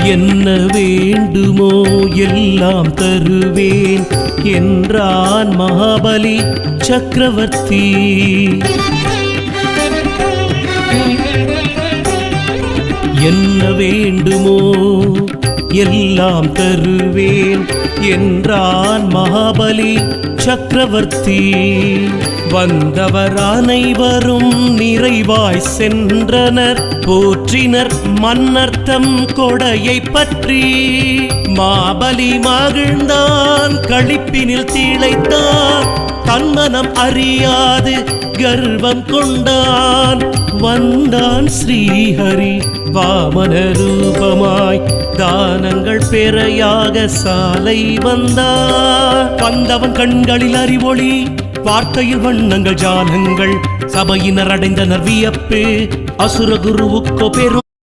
என்ன வேண்டுமோ எல்லாம் தருவேன் என்றான் மகாபலி சக்கரவர்த்தி. என்ன வேண்டுமோ எல்லாம் தருவேன் என்றான் மகாபலி சக்கரவர்த்தி. வந்தவர் அனைவரும் நிறைவாய் சென்றனர், போற்றினர் மன்னர்த்தம் கொடையை பற்றி. மாபலி மகிழ்ந்தான், களிப்பினில் திளைத்தான், தன்மனம் அறியாது கர்வம் கொண்டான். வந்தான் ஸ்ரீஹரி வாமன ரூபமாய், தானங்கள் பெறையாக சாலை வந்தார். வந்தவன் கண்களில் அறிவொளி, வார்த்தையில் வண்ணங்கள் ஜானங்கள், சபையினர் அடைந்தனர் வியப்பு. அசுர குருவுக்கோ பெரும்